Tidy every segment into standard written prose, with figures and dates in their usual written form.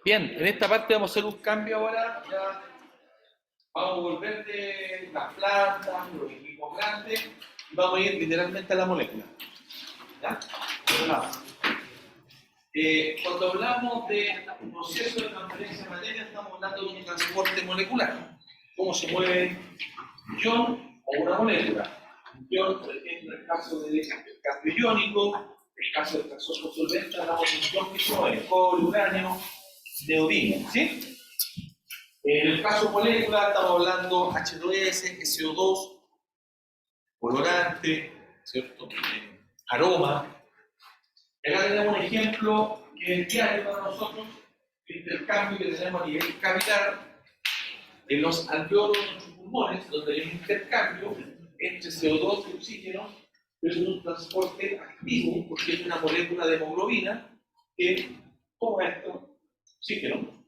Bien, en esta parte vamos a hacer un cambio ahora. Ya vamos a volver de las plantas, los equipos grandes, y vamos a ir literalmente a la molécula. ¿Ya? Cuando hablamos de proceso de transferencia de materia, estamos hablando de un transporte molecular. Cómo se mueve un ion o una molécula. Un ion, por ejemplo, en el caso del cambio iónico, en el caso del caso solvente, hablamos de un ion que se mueve cobre, uranio, neodimio, ¿sí? En el caso molécula estamos hablando H2S, SO2, colorante, ¿cierto? Aroma. Acá tenemos un ejemplo que es diario para nosotros, el intercambio que tenemos a nivel capilar en los alveolos de nuestros pulmones, donde hay un intercambio entre CO2 y oxígeno, pero es un transporte activo porque es una molécula de hemoglobina que toma esto, oxígeno.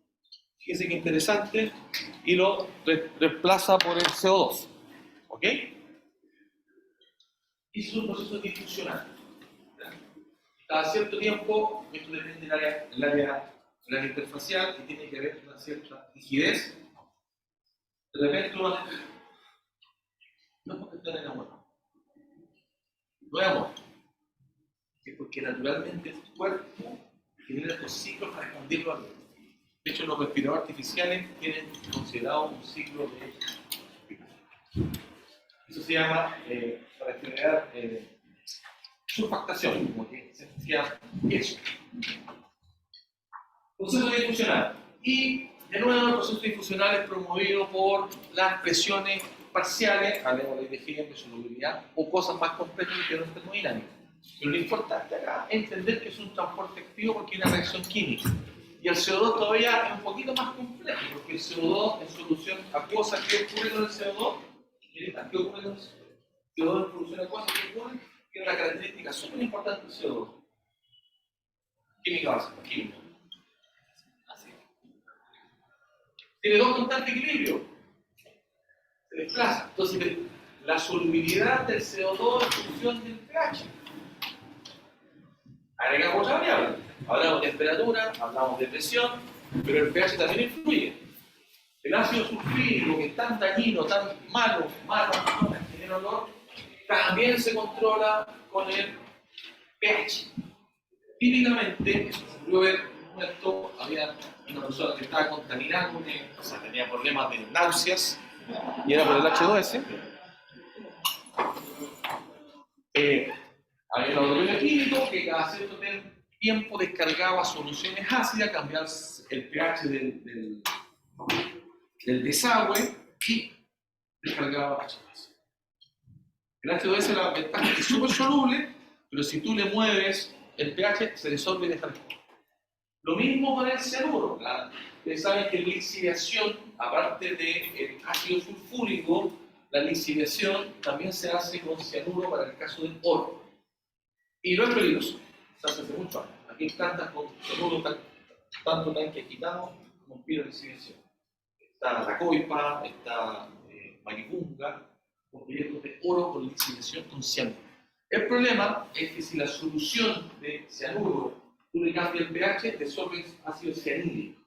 Fíjense que interesante, y lo reemplaza por el CO2. ¿Ok? Y es un proceso difusional. Cada cierto tiempo, esto depende del área interfacial y tiene que haber una cierta rigidez. De repente uno no es porque está enamorado. No es amor. Es porque naturalmente el cuerpo genera estos ciclos para expandirlo al otro. De hecho, los respiradores artificiales tienen considerado un ciclo de... Eso se llama, para generar surfactación, como que se llama eso. Proceso difusional. Y, de nuevo, el proceso difusional es promovido por las presiones parciales, hablemos de IgG, de solubilidad, o cosas más complejas que no termodinámicas. Pero lo importante acá es entender que es un transporte activo porque hay una reacción química. Y el CO2 todavía es un poquito más complejo, porque el CO2 en solución acuosa, ¿qué ocurre con el CO2? ¿Qué ocurre con el CO2? CO2 en solución acuosa, ¿qué ocurre? Tiene una característica súper importante del CO2. Química básica, química. Así. Tiene dos constantes de equilibrio. Se desplaza. Entonces, la solubilidad del CO2 en función del pH. Agregamos otra variable. Hablamos de temperatura, hablamos de presión, pero el pH también influye. El ácido sulfídrico, que es tan dañino, tan malo, que tiene olor, también se controla con el pH. Típicamente, se ocurrió ver en un momento, había una persona que estaba contaminando, o sea, tenía problemas de náuseas, y era por el H2S. Había un laboratorio químico que cada cierto tiempo descargaba soluciones ácidas, cambiaba el pH del desagüe y descargaba H2S. El H2S, la ventaja es que es súper soluble, pero si tú le mueves el pH, se disuelve y deja el polvo. Lo mismo con el cianuro. Ustedes saben que la lixiviación, aparte del ácido sulfúrico, la lixiviación también se hace con cianuro para el caso del oro. Y no es peligroso, se hace mucho años. Aquí hay plantas con cianuro tanto que quitamos como pide lixiviación. Está la coipa, está maricunga, con proyectos de oro con lixiviación con cianuro. El problema es que si la solución de cianuro tú le cambias el pH, disuelves ácido cianhídrico.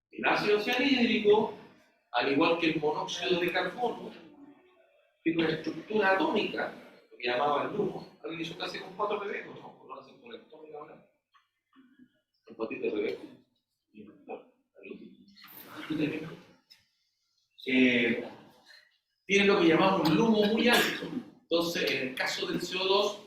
El ácido cianhídrico, al igual que el monóxido de carbono, tiene una estructura atómica, lo que llamaba el LUMO. Alguien hizo clase con 4 bebés, ¿no? Lo hacen con el atómico ahora. Un patito de bebé. Tiene lo que llamamos un LUMO muy alto. Entonces, en el caso del CO2,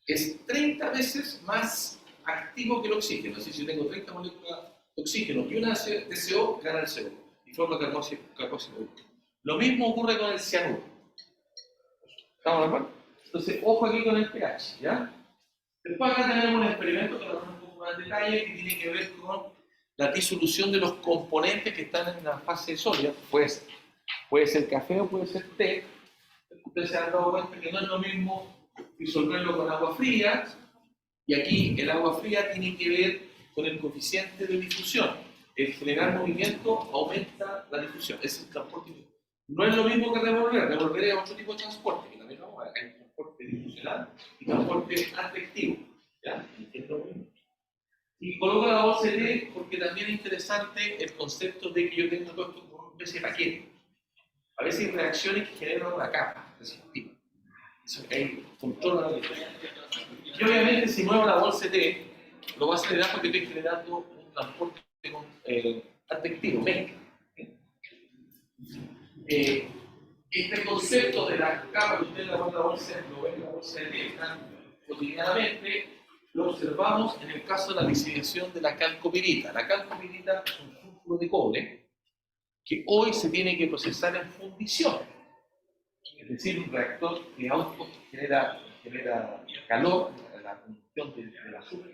es 30 veces más activo que el oxígeno. Así, si yo tengo 30 moléculas de oxígeno y una de CO, gana el CO y forma carboxilo. Lo mismo ocurre con el cianuro. ¿Estamos de acuerdo? Entonces, ojo aquí con el pH, ¿ya? Después acá tenemos un experimento que lo vamos un poco más en detalle, que tiene que ver con la disolución de los componentes que están en la fase sólida. Pues, puede ser café o puede ser té. Ustedes se han dado cuenta que no es lo mismo disolverlo con agua fría, y aquí el agua fría tiene que ver con el coeficiente de difusión. El generar movimiento aumenta la difusión, es el transporte. No es lo mismo que revolver, revolver es otro tipo de transporte, que también vamos a ver, hay transporte difusional y transporte atractivo, ¿ya? Es lo mismo. Y coloco la bolsa de té porque también es interesante el concepto de que yo tengo todo esto como una especie de paquete. A veces hay reacciones que generan una capa resistiva. Eso que hay controla la diferencia. Y obviamente si muevo la bolsa de té, lo va a acelerar porque estoy generando un transporte advectivo, mezcla. Este concepto de la capa que usted lo ve en la bolsa de té cotidianamente, lo observamos en el caso de la disidación de la calcopirita. La calcopirita es un sulfuro de cobre que hoy se tiene que procesar en fundición, es decir, un reactor de auto genera calor, la combustión del azúcar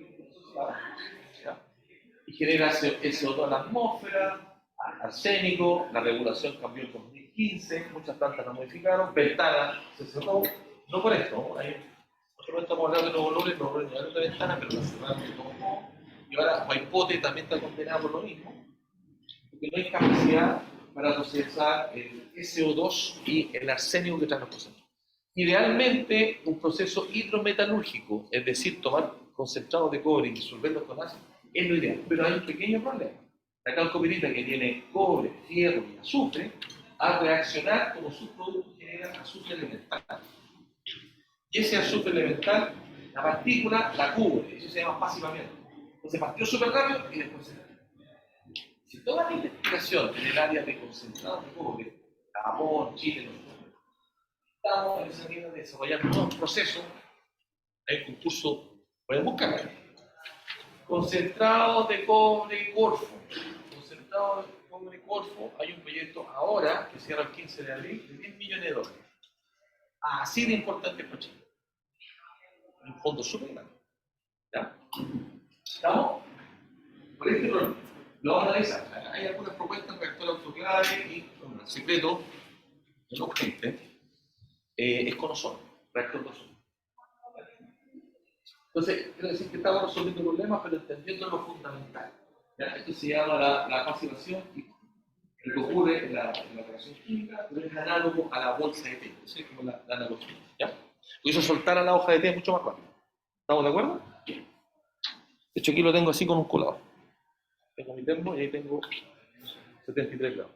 y genera CO2 a la atmósfera, arsénico, la regulación cambió en 2015, muchas plantas la modificaron, Ventana se cerró, no por esto, nosotros estamos hablando de Nuevo Lourdes llegaron de Ventana, pero la cerraron de todo modo, y ahora Maipote también está condenado por lo mismo, porque no hay capacidad para procesar el SO2 y el arsénico que traen los procesos. Idealmente, un proceso hidrometalúrgico, es decir, tomar concentrados de cobre y disolverlos con ácido, es lo ideal, pero hay un pequeño problema. La calcopirita, que tiene cobre, hierro y azufre, al reaccionar como subproducto genera azufre elemental. Y ese azufre elemental, la partícula la cubre, eso se llama pasivamiento. Entonces partió súper rápido y después se cae. Si toda la investigación en el área de concentrados de cobre, Japón, Chile, estamos en esa línea de desarrollar nuevos procesos, hay un concurso, pueden buscar, concentrados de cobre Corfo. Concentrados de cobre Corfo, hay un proyecto ahora que cierra el 15 de abril de $10 millones. Así de importante para Chile. Un fondo súper grande. ¿Ya? ¿Estamos? Por este problema. Lo vamos a analizar. Hay algunas propuestas en reactor autoclave y el secreto, no urgente, es con ozono, reactor de ozono. Entonces, quiero decir que estamos resolviendo problemas, pero entendiendo lo fundamental. ¿Ya? Esto se llama la passivación y lo que ocurre en la reacción química, pero es análogo a la bolsa de té, ¿sí? Como la analogía. ¿Ya? Lo hizo soltar a la hoja de té mucho más rápido. ¿Estamos de acuerdo? De hecho, aquí lo tengo así con un colador. Tengo mi termo y ahí tengo 73 grados.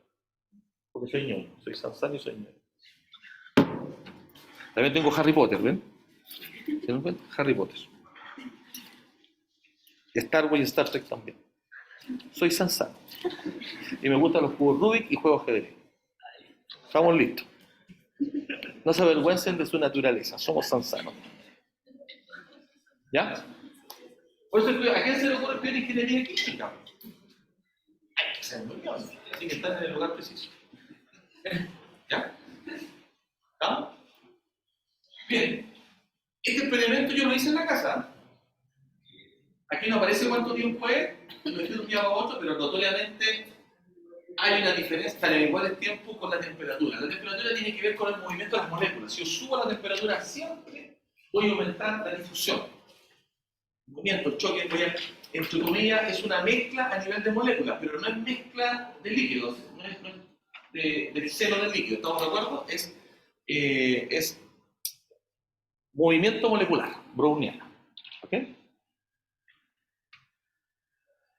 Porque soy ñoño, soy Sansán y soy ñoño. También tengo Harry Potter, ¿ven? ¿Se dan cuenta? Harry Potter. Star Wars y Star Trek también. Soy Sansán. Y me gustan los cubos Rubik y juegos ajedrez. Estamos listos. No se avergüencen de su naturaleza, somos sansanos. ¿Ya? Por eso, ¿a quién se le ocurre estudiar ingeniería química? Hay que ser muy bien, así que están en el lugar preciso. ¿Ya? ¿Estamos? Bien. Este experimento yo lo hice en la casa. Aquí no aparece cuánto tiempo es, lo hice de un día a otro, pero notoriamente hay una diferencia tan igual tiempo con la temperatura. La temperatura tiene que ver con el movimiento de las moléculas. Si yo subo la temperatura siempre, voy a aumentar la difusión. El movimiento, el choque, entre comillas, es una mezcla a nivel de moléculas, pero no es mezcla de líquidos, no es del seno del líquido. ¿Estamos de acuerdo? Es movimiento molecular, browniano. ¿Ok?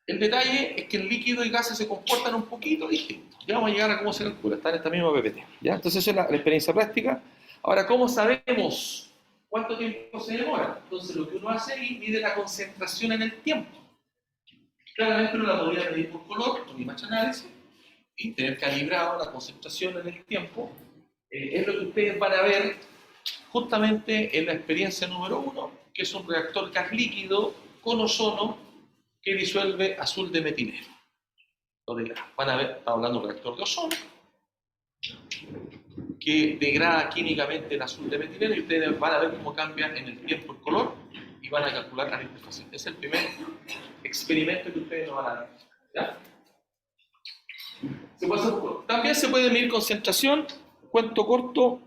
El detalle es que el líquido y gases se comportan un poquito distintos. Ya vamos a llegar a cómo se calcula, está en esta misma PPT. ¿Ya? Entonces, esa es la experiencia práctica. Ahora, ¿cómo sabemos cuánto tiempo se demora? Entonces, lo que uno hace es mide la concentración en el tiempo. Claramente uno la podría medir por color, con image análisis, y tener calibrado la concentración en el tiempo. Es lo que ustedes van a ver justamente en la experiencia número 1, que es un reactor gas líquido con ozono que disuelve azul de metileno. Entonces, van a ver, estamos hablando de un reactor de ozono que degrada químicamente el azul de metileno y ustedes van a ver cómo cambian en el tiempo el color y van a calcular la interfaz. Es el primer experimento que ustedes no van a ver. ¿Ya? Se puede hacer también se puede medir concentración, cuento corto,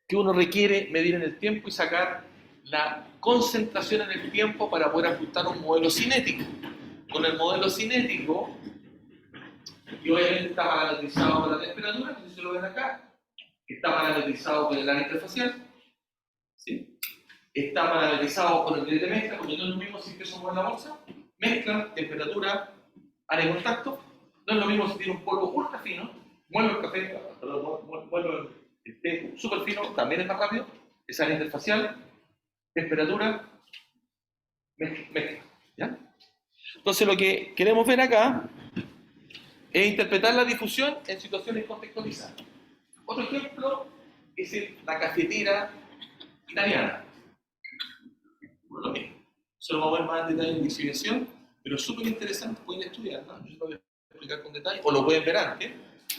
que uno requiere medir en el tiempo y sacar la concentración en el tiempo para poder ajustar un modelo cinético. Con el modelo cinético, y obviamente está parametrizado por la temperatura, si se lo ven acá, está parametrizado por el área interfacial, ¿sí? está paralelizado con el nivel de mezcla, porque no es lo mismo si peso en la bolsa, mezcla, temperatura, área de contacto, no es lo mismo si tiene un polvo ultra fino, muelo el café, muelo el té súper fino, también es más rápido, es área interfacial, temperatura, mezcla, ¿ya? Entonces lo que queremos ver acá es interpretar la difusión en situaciones contextualizadas. Otro ejemplo es la cafetera italiana. Bueno, lo mismo. Eso lo vamos a ver más en detalle en distribución, pero es súper interesante, pueden estudiarlo, yo lo voy a explicar con detalle, o lo pueden ver antes,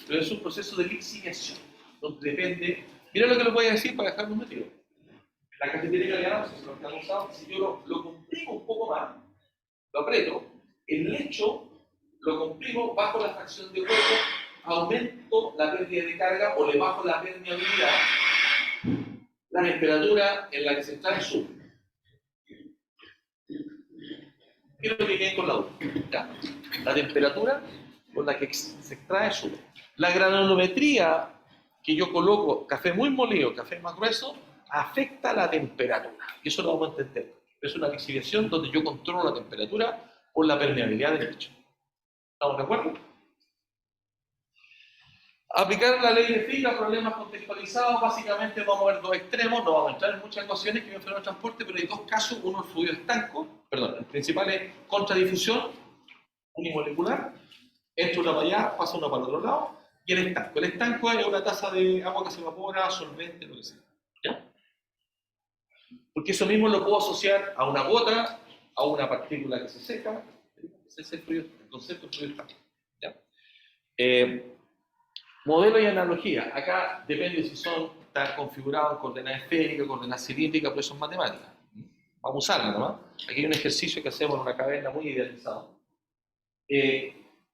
pero es un proceso de lixiviación, donde depende, mira lo que les voy a decir para dejarlo metido. La cafetera italiana, no sé si lo están usando, si yo lo comprimo un poco más, lo aprieto, el lecho lo comprimo bajo la fracción de huevo, aumento la pérdida de carga o le bajo la permeabilidad, la temperatura en la que se extrae sube. Quiero que queden con la duda. La temperatura con la que se extrae sube. La granulometría que yo coloco, café muy molido, café más grueso, afecta la temperatura. Y eso lo vamos a entender. Es una lixiviación donde yo controlo la temperatura por la permeabilidad del lecho. ¿Estamos de acuerdo? Aplicar la ley de Fick a problemas contextualizados, básicamente vamos a ver dos extremos, no vamos a entrar en muchas ecuaciones que me fenómeno de transporte, pero hay dos casos, uno es fluido estanco, el principal es contradifusión unimolecular, entra una para allá, pasa una para el otro lado, y el estanco. El estanco es una taza de agua que se evapora, solvente, lo que sea. ¿Ya? Porque eso mismo lo puedo asociar a una gota, a una partícula que se seca, ese es el concepto de fluido estanco. ¿Ya? Modelo y analogía. Acá depende si están configurados en coordenadas esféricas, coordenadas cilíndricas, pero eso es matemática. Vamos a usarla nomás. Aquí hay un ejercicio que hacemos en una caverna muy idealizada.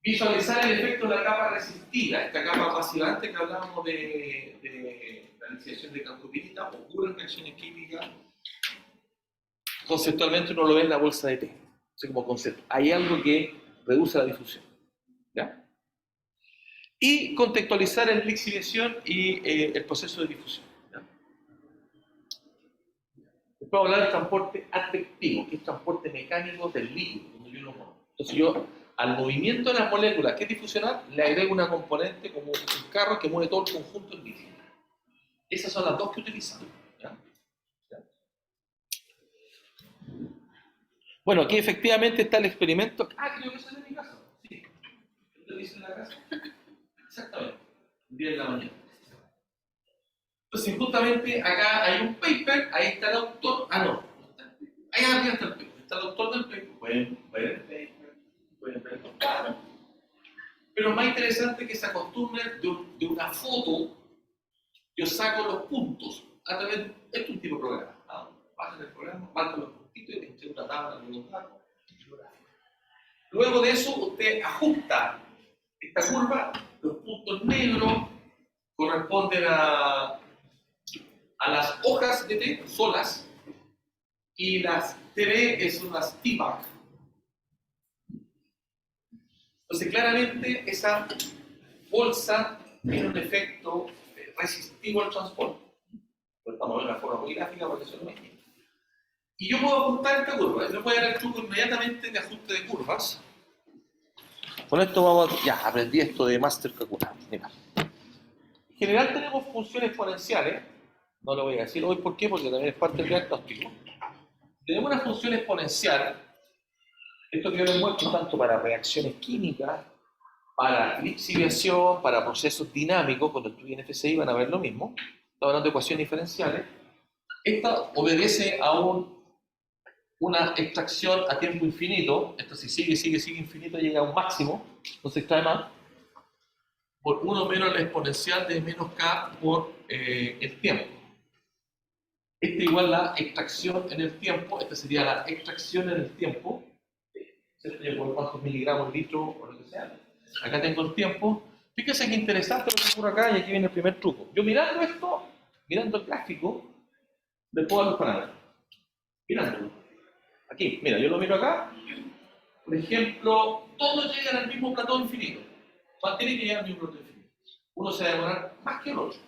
Visualizar el efecto de la capa resistida, esta capa pasivante que hablábamos de la iniciación de campopirita, ocurren reacciones químicas. Conceptualmente uno lo ve en la bolsa de té. Así como concepto. Hay algo que reduce la difusión. ¿Ya? Y contextualizar el lixiviación y el proceso de difusión. ¿Ya? Después vamos a hablar del transporte advectivo, que es transporte mecánico del líquido, cuando yo lo muevo. Entonces yo, al movimiento de las moléculas que es difusionar, le agrego una componente como un carro que mueve todo el conjunto en líquido. Esas son las dos que utilizamos. ¿Ya? ¿Ya? Bueno, aquí efectivamente está el experimento. Creo que eso es en mi casa. Sí. ¿Usted dice en la casa? Exactamente. 10 de la mañana. Entonces, justamente acá hay un paper, ahí está el autor. No. Ahí arriba está el paper. Está el autor del paper. Pueden ver el paper, pueden ver el autor. Pero más interesante que se acostumbre de una foto, yo saco los puntos a través de. Esto es un tipo de programa. Bajan el programa, marcan los puntitos y te echan una tabla de los datos. Luego de eso, usted ajusta esta curva, los puntos negros corresponden a las hojas de té solas y las TB son las T-Back. Entonces, claramente, esa bolsa tiene un efecto resistivo al transporte. Pues estamos en una forma muy gráfica porque eso no es. Y yo puedo ajustar esta curva. Yo voy a dar el truco inmediatamente de ajuste de curvas. Con esto vamos. Ya, aprendí esto de Master Kakuna. Mira. En general tenemos funciones exponenciales. No lo voy a decir hoy por qué, porque también es parte del diagnóstico. Tenemos una función exponencial. Esto que yo les muestro tanto para reacciones químicas, para lixiviación, para procesos dinámicos. Cuando estudien FCI van a ver lo mismo. Estamos hablando de ecuaciones diferenciales. Esta obedece a una extracción a tiempo infinito. Esto si sigue infinito llega a un máximo, no se extrae más, por 1 menos la exponencial de menos k por el tiempo. Esta igual la extracción en el tiempo, esta sería la extracción en el tiempo, por cuántos miligramos, litro o lo que sea. Acá tengo el tiempo. Fíjense qué interesante lo que ocurre acá y aquí viene el primer truco. Yo mirando esto, mirando el gráfico, le puedo dar los parámetros. Mirándolo. Aquí, mira, yo lo miro acá. Por ejemplo, todos llegan al mismo plató infinito. Tienen que llegar al mismo plató infinito. Uno se va a demorar más que el otro.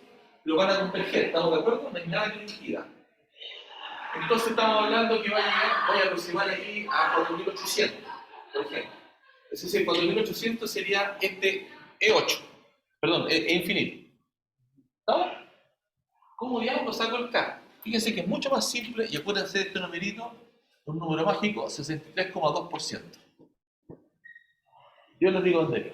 Pero van a converger, ¿estamos de acuerdo? No hay nada que lo impida. Entonces estamos hablando que va a llegar, voy a aproximar aquí a 4800, por ejemplo. Es decir, 4800 sería este E8, perdón, E infinito. ¿Estamos? ¿Cómo diablos saco el K? Fíjense que es mucho más simple y acuérdense de este numerito, un número mágico, 63,2%. Yo les digo dónde es.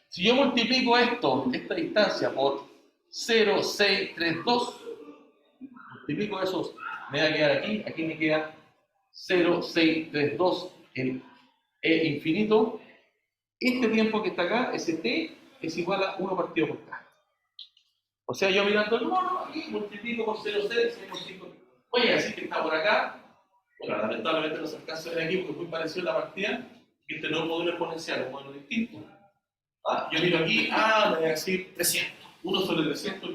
Si yo multiplico esta distancia por 0,632, multiplico esos, me va a quedar aquí me queda 0,632 el E infinito. Este tiempo que está acá, ese T, es igual a 1 partido por K. O sea, yo mirando el mono, aquí multiplico por 0,6, voy a decir que está por acá. Bueno, lamentablemente no se alcanza a ver aquí porque es muy parecido a la partida. Este no es un modelo exponencial, es un modelo distinto. Yo miro aquí, me voy a decir 300. 1 sobre 300.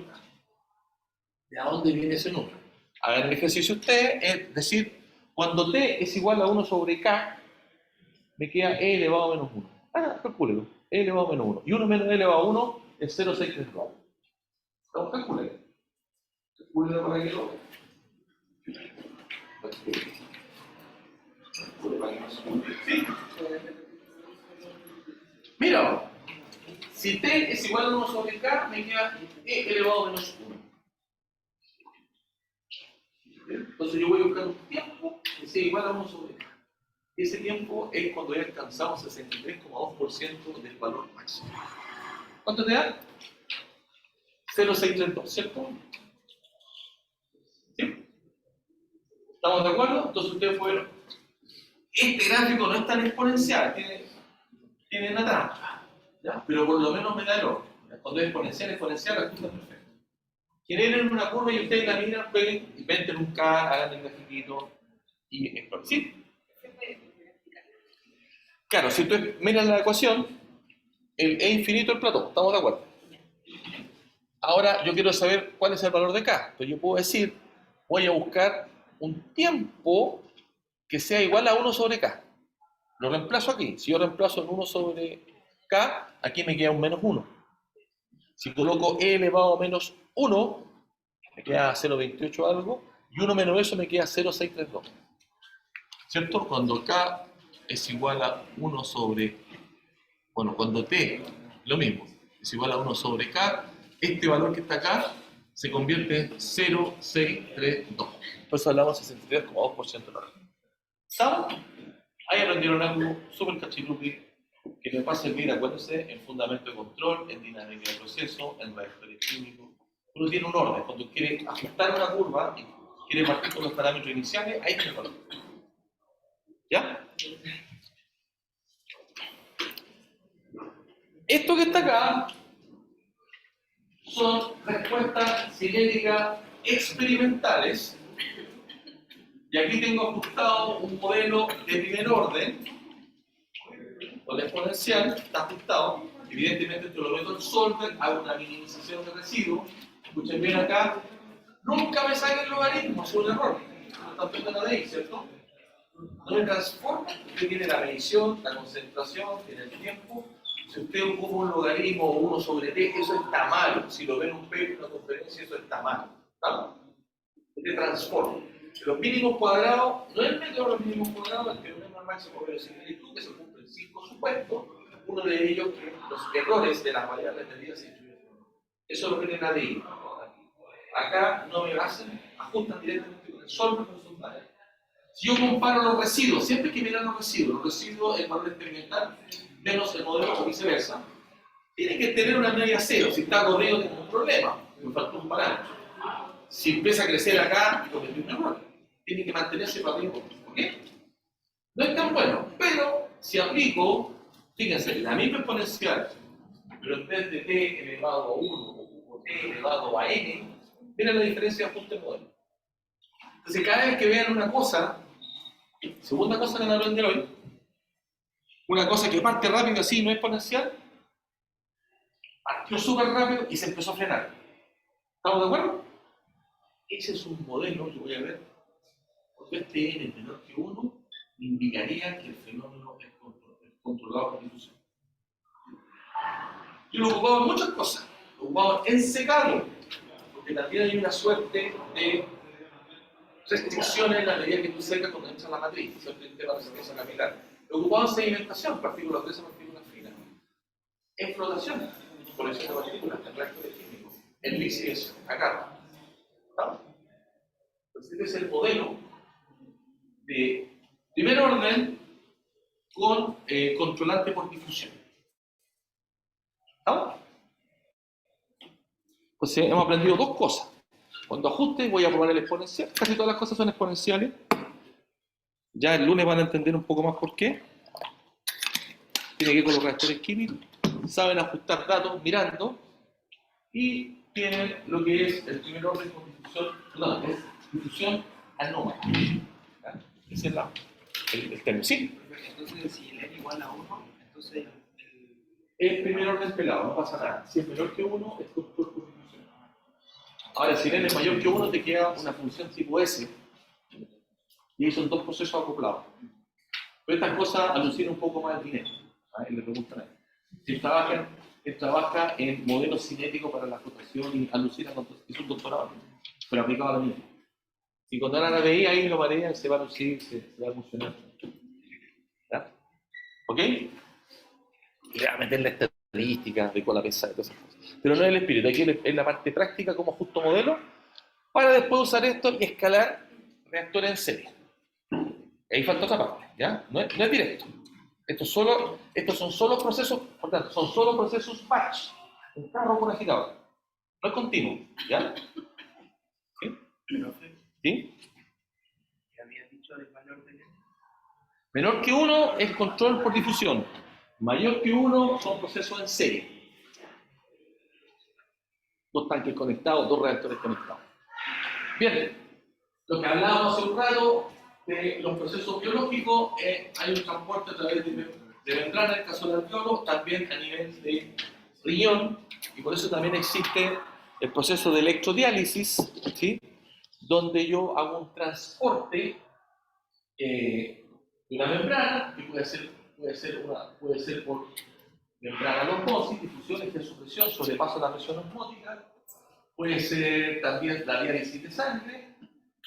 ¿De dónde viene ese número? Hagan el ejercicio ustedes, es decir, cuando T es igual a 1 sobre K, me queda E elevado a menos 1. Calcúlelo. E elevado a menos 1. Y 1 menos E elevado a 1 es 0,632. Vamos, calcúlelo. Calcúlelo para que lo vean. ¿Sí? Mira, si T es igual a 1 sobre K, me queda E elevado a menos 1. Entonces yo voy a buscar un tiempo que sea igual a 1 sobre K. Ese tiempo es cuando ya alcanzamos 63,2% del valor máximo. ¿Cuánto te da? 0,632, ¿cierto? ¿Sí? ¿Estamos de acuerdo? Entonces ustedes fueron. Este gráfico no es tan exponencial, tiene una trampa, ¿ya? Pero por lo menos me da el orden. Cuando es exponencial, la cosa es perfecta. Generen una curva y ustedes la miran, peguen, inventen un K, hagan el grafiquito y esto. ¿Sí? Claro, si ustedes miran la ecuación, el E infinito es el platón, ¿estamos de acuerdo? Ahora yo quiero saber cuál es el valor de K. Entonces yo puedo decir, voy a buscar un tiempo que sea igual a 1 sobre K. Lo reemplazo aquí. Si yo reemplazo en 1 sobre K, aquí me queda un menos 1. Si coloco E elevado a menos 1, me queda 0,28 algo, y 1 menos eso me queda 0,632. ¿Cierto? Cuando K es igual a 1 sobre, bueno, cuando T, lo mismo, es igual a 1 sobre K, este valor que está acá se convierte en 0,632. Por eso hablamos de 63,2% de la. ¿Estamos? Ahí aprendieron algo súper cachilupi que les va a servir, acuérdense, en fundamento de control, en dinámica de proceso, en reactores químicos. Uno tiene un orden, cuando quiere ajustar una curva y quiere partir con los parámetros iniciales, ahí está el valor. ¿Ya? Esto que está acá son respuestas cinéticas experimentales. Y aquí tengo ajustado un modelo de primer orden, o de exponencial, está ajustado. Evidentemente, esto lo meto en solver, hago una minimización de residuos. Escuchen bien acá, nunca me saquen logaritmo, es un error. No está nada de ahí, ¿cierto? No me transforma, usted tiene la medición, la concentración, tiene el tiempo. Si usted ocupa un logaritmo o 1 sobre t, eso está mal. Si lo ven en un paper, en una conferencia, eso está mal. ¿Está? Usted transforma. Los mínimos cuadrados, no es el método de los mínimos cuadrados, el teorema máximo de verosimilitud, que se cumplen 5 supuestos. Uno de ellos que los errores de las variables medidas se incluyen. Eso lo tienen ADI. Acá no me hacen, ajustan directamente con el solver, con sus variables. Si yo comparo los residuos, siempre hay que mirar los residuos, el valor experimental menos el modelo o viceversa, tiene que tener una media cero. Si está corrido, tengo un problema, me falta un parámetro. Si empieza a crecer acá, cometí un error. Tiene que mantenerse para arriba. ¿Por qué? No es tan bueno, pero si aplico, fíjense, la misma exponencial, pero en vez de t elevado a 1 o t elevado a n, miren la diferencia de ajuste de modelo. Entonces, cada vez que vean una cosa, segunda cosa que van a aprender hoy, una cosa que parte rápido así, no es exponencial, partió súper rápido y se empezó a frenar. ¿Estamos de acuerdo? Ese es un modelo, yo voy a ver, porque este n es menor que 1, me indicaría que el fenómeno es controlado por difusión. Yo lo ocupaba en muchas cosas, lo ocupaba en secado, porque también hay una suerte de restricciones en la medida que tú secas cuando entras a la matriz, siempre el tema de resistencia capilar. Ocupado en sedimentación, partículas gruesas, partículas finas. En flotación, colección de partículas, en reactores químicos, en lixiviación, acá. ¿No? Entonces, este es el modelo de primer orden con controlante por difusión. ¿No? Pues hemos aprendido dos cosas. Cuando ajuste voy a probar el exponencial. Casi todas las cosas son exponenciales. Ya el lunes van a entender un poco más por qué. Tiene que ver con los reactores químicos. Saben ajustar datos mirando. Y tienen lo que es el primer orden con difusión. No, es difusión anómala. Ese es el término. ¿Sí? Entonces, si el n igual a 1, entonces el primer orden pelado, no pasa nada. Si es menor que 1, es control por difusión. Ahora, si el n es mayor que 1, te queda una función tipo S. Y ahí son dos procesos acoplados. Pero estas cosas alucinan un poco más el dinero. ¿Ah? Y le preguntan a él. Él trabaja en modelos cinéticos para la flotación y alucina con todo. Es un doctorado, pero aplicado a la misma. Y cuando la veía ahí lo marean, se va a lucir, se va a emocionar. ¿Ya? ¿Ok? Y le va a meter la estadística de cuál la pensar y todas esas cosas. Pero no es el espíritu, aquí es la parte práctica como justo modelo, para después usar esto y escalar reactores en serie. Ahí falta otra parte, ¿ya? No es directo. Estos son solo procesos, por tanto, son solo procesos batch. Un carro con agitador. No es continuo, ¿ya? ¿Sí? ¿Sí? que había dicho del valor del n. Menor que 1 es control por difusión. Mayor que 1 son procesos en serie. Dos tanques conectados, dos reactores conectados. Bien, lo que hablábamos hace un rato de los procesos biológicos, hay un transporte a través de membrana, en el caso del alveolo, también a nivel de riñón, y por eso también existe el proceso de electrodiálisis, ¿sí? Donde yo hago un transporte de una membrana, que puede ser por membrana de osmosis, difusión, extensopresión, sobrepaso de la presión osmótica, puede ser también la diálisis de sangre.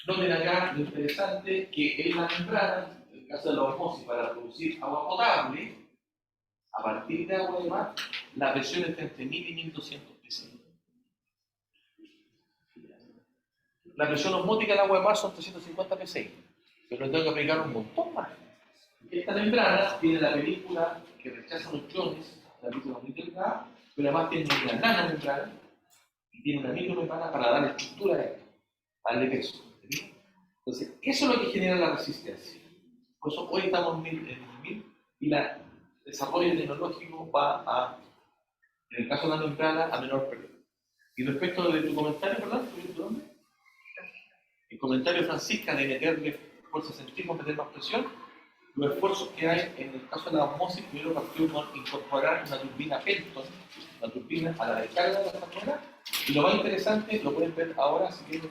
Noten acá lo interesante que en la membrana, en el caso de la osmosis, para producir agua potable, a partir de agua de mar, la presión está entre 1000 y 1200 psi. La presión osmótica del agua de mar son 350 psi, pero le tengo que aplicar un montón más. Esta membrana tiene la película que rechaza los iones, la película muy delgada, pero además tiene una nanomembrana y tiene una micromembrana para darle estructura a ella, darle peso. Entonces, eso es lo que genera la resistencia. Por eso hoy estamos en 1000 y el desarrollo tecnológico va en el caso de la membrana, a menor pérdida. Y respecto de tu comentario, ¿verdad? ¿Tu nombre? El comentario de Francisca de meterle fuerza centrífuga, meter más presión, los esfuerzos que hay en el caso de la osmosis, primero partió con incorporar una turbina Pelton, una turbina a la descarga de la estación, y lo más interesante, lo pueden ver ahora si quieren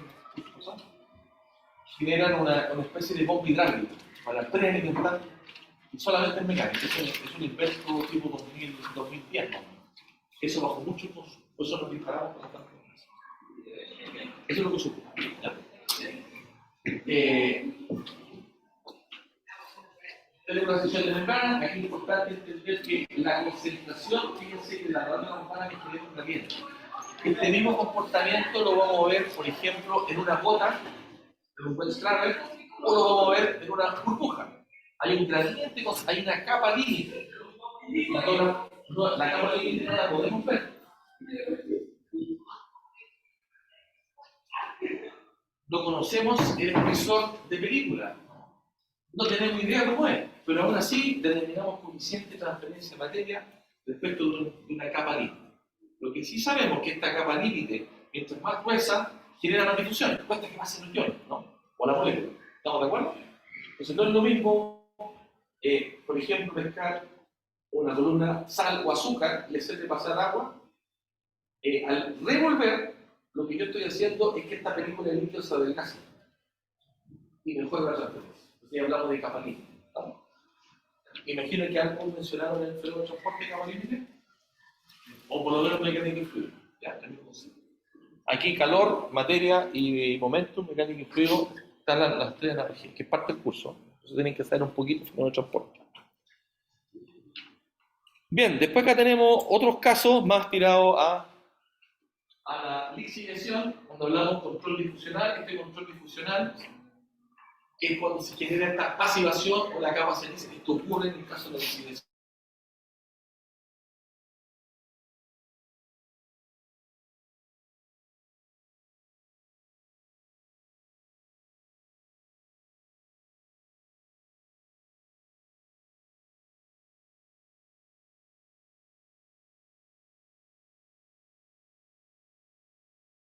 cosas, generan una especie de bomba hidráulica para prealimentar y solamente en mecánica. Es un invento tipo 2010, ¿no? Eso bajó mucho el consumo, por eso nos disparamos con tanto. Eso es lo que sucede. Tenemos una sesión de membrana. Aquí es importante entender que la concentración, fíjense, de la rama membrana que genera un gradiente. Este mismo comportamiento lo vamos a ver, por ejemplo, en una gota, en un buen straddle, o lo vamos a ver en una burbuja. Hay un gradiente, hay una capa límite. La capa límite no la podemos ver. No conocemos el espesor de película. No tenemos idea cómo es, pero aún así determinamos coeficiente de transferencia de materia respecto de una capa límite. Lo que sí sabemos es que esta capa límite, mientras más gruesa, genera más difusión. Cuesta que pasen los iones, ¿no? O la molécula. ¿Estamos de acuerdo? Entonces no es lo mismo, por ejemplo, pescar una columna sal o azúcar, le sirve pasar agua. Al revolver, lo que yo estoy haciendo es que esta película de líquido se adelgaza y mejora la transferencia. Entonces hablamos de capa límite. ¿No? Imagino que algo mencionaron en el fenómeno de transporte de capa límite, o por lo menos mecánica fluida. Ya, aquí calor, materia y momentum, mecánica y fluido, están las tres analogías, que es parte del curso. Entonces tienen que saber un poquito de fenómeno de transporte. Bien, después acá tenemos otros casos más tirados a la lixiviación, cuando hablamos de control difusional. Este control difusional es cuando se genera esta pasivación o la capa ceniza. Esto ocurre en el caso de la lixiviación.